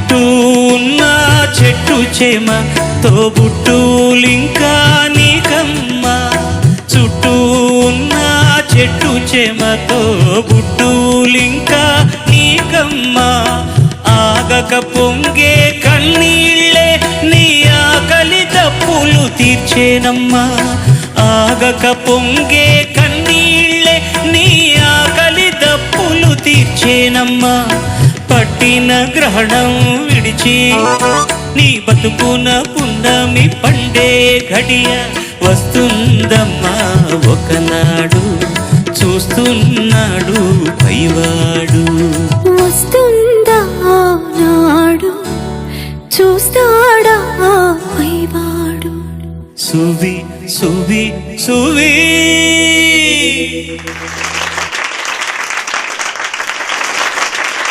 చుట్టూ ఉన్న చెట్టు చేమ తోబుట్టులింకా నీకమ్మ. చుట్టూ ఉన్న చెట్టు చేమ తోబుట్టులింకా నీకమ్మ. ఆగక పొంగే కన్నీళ్ళే నీ ఆకలి దప్పులు తీర్చేనమ్మా. ఆగక పొంగే కన్నీళ్ళే నీ ఆకలి దప్పులు తీర్చేనమ్మా. పట్టిన గ్రహణం విడిచి నీ బతుకున పున్నమి పండే ఘడియ వస్తుందమ్మా ఒకనాడు. చూస్తున్నాడు పైవాడు. వస్తుందా నాడు, చూస్తాడా పైవాడు. సువి సువి సువి